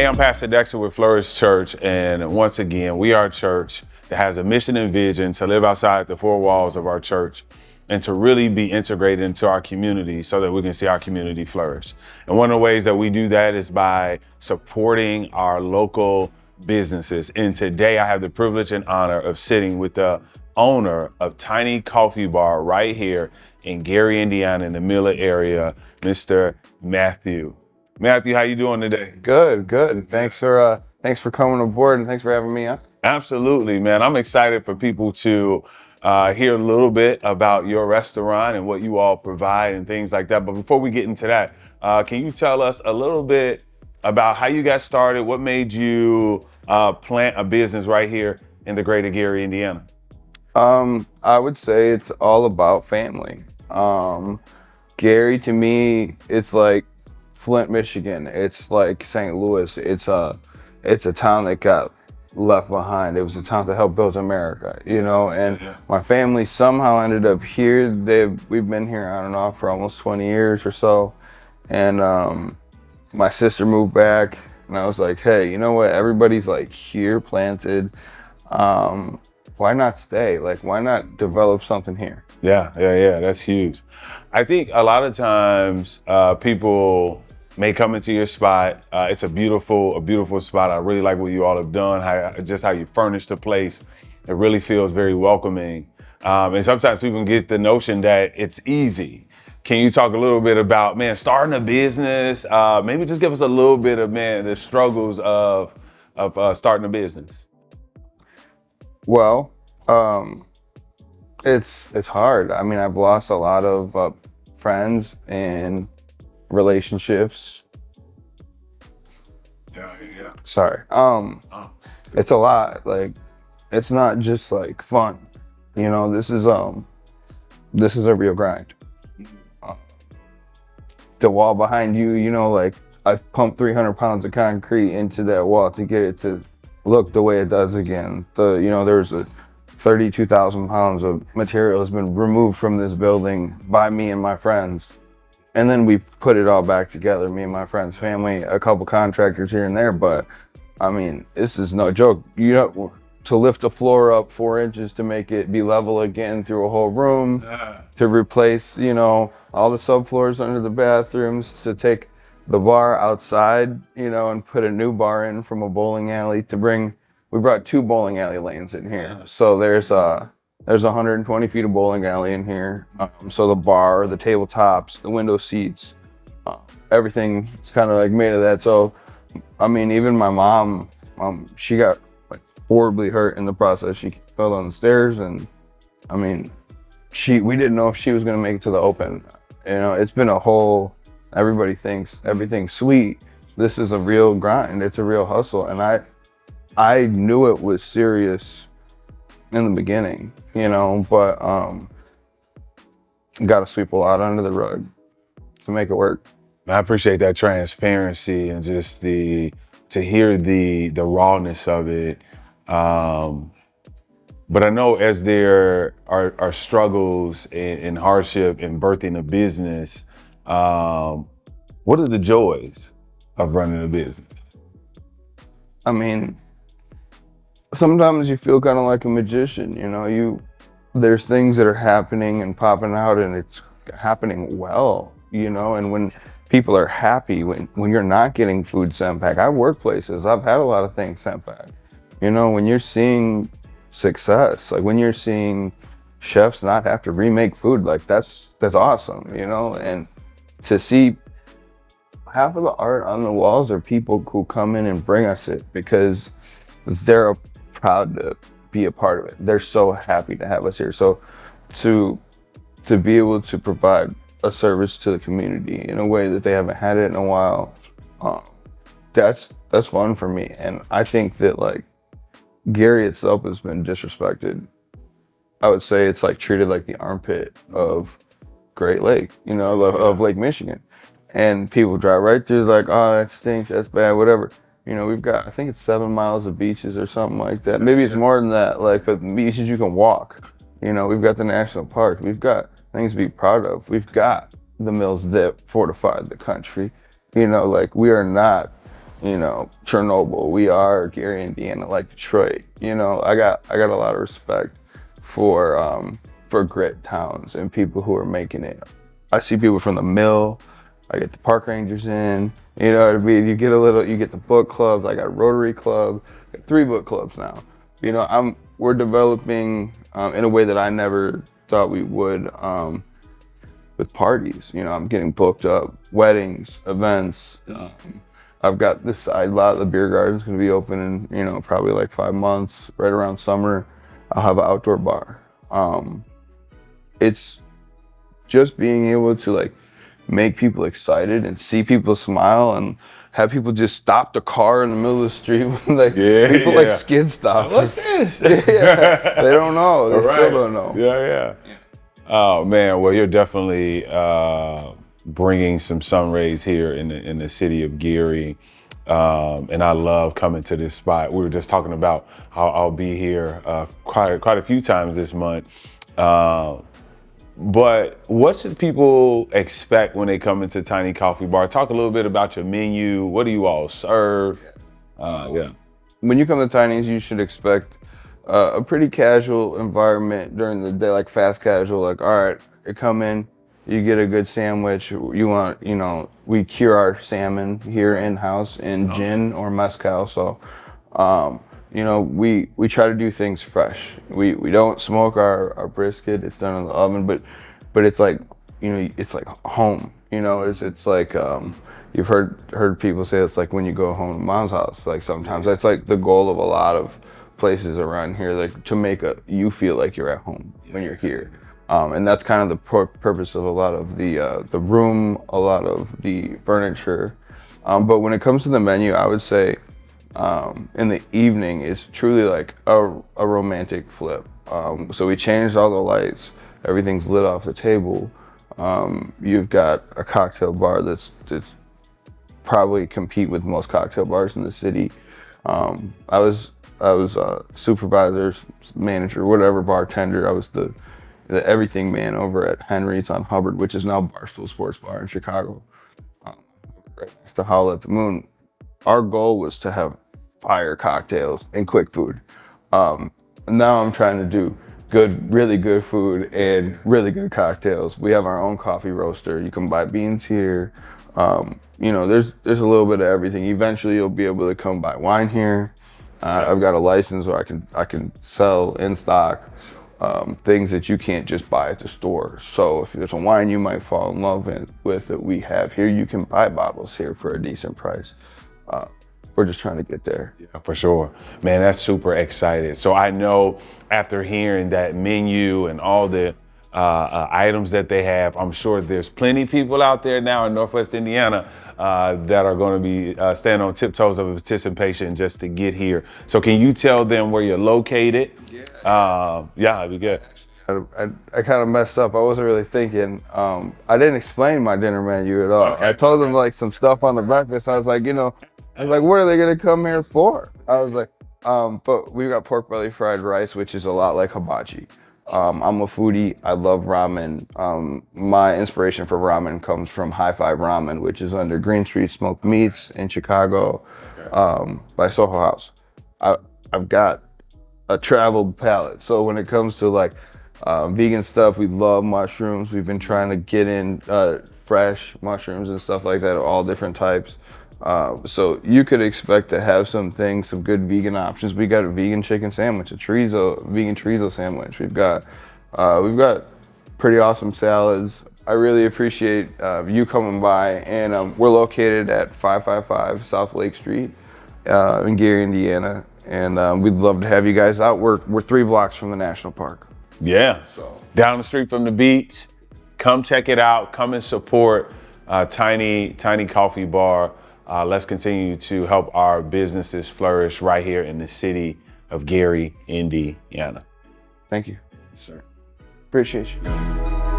Hey, I'm Pastor Dexter with Flourish Church, and once again, we are a church that has a mission and vision to live outside the four walls of our church and to really be integrated into our community so that we can see our community flourish. And one of the ways that we do that is by supporting our local businesses. And today I have the privilege and honor of sitting with the owner of Tiny Coffee Bar right here in Gary, Indiana, in the Miller area, Mr. Matthew. Matthew, how you doing today? Good. Thanks for coming aboard and thanks for having me on. Absolutely, man. I'm excited for people to hear a little bit about your restaurant and what you all provide and things like that. But before we get into that, can you tell us a little bit about how you got started? What made you plant a business right here in the greater Gary, Indiana? I would say it's all about family. Gary, to me, it's like Flint, Michigan. It's like St. Louis. It's a town that got left behind. It was a town that helped build America, and my family somehow ended up here. We've been here on and off for almost 20 years or so. And my sister moved back and I was like, hey, you know what? Everybody's like here planted. Why not stay? Like, why not develop something here? Yeah. That's huge. I think a lot of times people may come into your spot. It's a beautiful spot. I really like what you all have done, how you furnish the place. It really feels very welcoming. And sometimes people get the notion that it's easy. Can you talk a little bit about, starting a business? Maybe just give us a little bit of, the struggles of starting a business. Well, it's hard. I mean, I've lost a lot of friends and relationships. Yeah. Sorry. It's a lot. Like, it's not just like fun. This is a real grind. The wall behind you, like I pumped 300 pounds of concrete into that wall to get it to look the way it does again. There's 32,000 pounds of material has been removed from this building by me and my friends. And then we put it all back together, me and my friends, family, a couple contractors here and there. But I mean, this is no joke. To lift the floor up 4 inches to make it be level again through a whole room, to replace, all the subfloors under the bathrooms, to take the bar outside, and put a new bar in from a bowling alley we brought 2 bowling alley lanes in here. So there's 120 feet of bowling alley in here. So the bar, the tabletops, the window seats, everything is kind of like made of that. So, I mean, even my mom, she got like horribly hurt in the process. She fell down the stairs, and I mean, we didn't know if she was gonna make it to the open. It's been a whole. Everybody thinks everything's sweet. This is a real grind. It's a real hustle, and I knew it was serious in the beginning, but got to sweep a lot under the rug to make it work. I appreciate that transparency and just to hear the rawness of it. But I know as there are struggles and hardship in birthing a business, what are the joys of running a business? I mean, sometimes you feel kind of like a magician, there's things that are happening and popping out and it's happening well, and when people are happy, when you're not getting food sent back. I've worked places, I've had a lot of things sent back. When you're seeing success, like when you're seeing chefs not have to remake food, like that's awesome, and to see half of the art on the walls are people who come in and bring us it because they're proud to be a part of it. They're so happy to have us here. So to be able to provide a service to the community in a way that they haven't had it in a while, that's fun for me. And I think that like Gary itself has been disrespected. I would say it's like treated like the armpit of Great Lake, of Lake Michigan. And people drive right through like, oh, that stinks, that's bad, whatever. We've got, I think it's 7 miles of beaches or something like that. Maybe it's more than that, like, but beaches you can walk. We've got the national park. We've got things to be proud of. We've got the mills that fortified the country. Like, we are not Chernobyl. We are Gary, Indiana, like Detroit. I got a lot of respect for grit towns and people who are making it. I see people from the mill. I get the park rangers in. You know what I mean? You get the book clubs. I got a Rotary club. I got 3 book clubs now. We're developing in a way that I never thought we would with parties. I'm getting booked up, weddings, events. I've got this side lot. The beer garden's gonna be open in probably like 5 months, right around summer. I'll have an outdoor bar. It's just being able to like make people excited and see people smile and have people just stop the car in the middle of the street like people like skid stop. What's this? They don't know. They still don't know. Yeah. Oh man, well you're definitely bringing some sun rays here in the city of Gary, and I love coming to this spot. We were just talking about how I'll be here quite a few times this month. But what should people expect when they come into Tiny Coffee Bar? Talk a little bit about your menu. What do you all serve? When you come to Tiny's, you should expect a pretty casual environment during the day, like fast casual. Like, all right, you come in, you get a good sandwich. We cure our salmon here in-house in gin or mezcal. So, we try to do things fresh. We don't smoke our brisket. It's done in the oven, but it's like, it's like home. It's like you've heard people say it's like when you go home to mom's house. Like sometimes that's like the goal of a lot of places around here, like to make you feel like you're at home when you're here. And that's kind of the purpose of a lot of the room, a lot of the furniture. But when it comes to the menu, I would say in the evening is truly like a romantic flip. So we changed all the lights, everything's lit off the table. You've got a cocktail bar that's probably compete with most cocktail bars in the city. I was a supervisor, manager, whatever, bartender. I was the everything man over at Henry's on Hubbard, which is now Barstool Sports Bar in Chicago, right next to Howl at the Moon. Our goal was to have fire cocktails and quick food. Now I'm trying to do really good food and really good cocktails. We have our own coffee roaster. You can buy beans here. There's a little bit of everything. Eventually you'll be able to come buy wine here. I've got a license where I can sell in stock things that you can't just buy at the store. So if there's a wine you might fall in love with that we have here, you can buy bottles here for a decent price. We're just trying to get there. Yeah, for sure. Man, that's super excited. So I know after hearing that menu and all the items that they have, I'm sure there's plenty of people out there now in Northwest Indiana that are going to be standing on tiptoes of anticipation just to get here. So can you tell them where you're located? Yeah, that'd be good. I kind of messed up. I wasn't really thinking. I didn't explain my dinner menu at all. Okay. I told them like some stuff on the breakfast. I was like, what are they gonna come here for? I was like, but we got pork belly fried rice, which is a lot like hibachi. I'm a foodie. I love ramen. My inspiration for ramen comes from High Five Ramen, which is under Green Street Smoked Meats in Chicago, by Soho House. I've got a traveled palate. So when it comes to like vegan stuff, we love mushrooms. We've been trying to get in fresh mushrooms and stuff like that, all different types. So you could expect to have some good vegan options. We got a vegan chicken sandwich, vegan chorizo sandwich. We've got pretty awesome salads. I really appreciate you coming by, and we're located at 555 South Lake Street in Gary, Indiana, and we'd love to have you guys out. We're 3 blocks from the national park. Yeah, so down the street from the beach. Come check it out. Come and support Tiny Coffee Bar. Let's continue to help our businesses flourish right here in the city of Gary, Indiana. Thank you, sir. Appreciate you.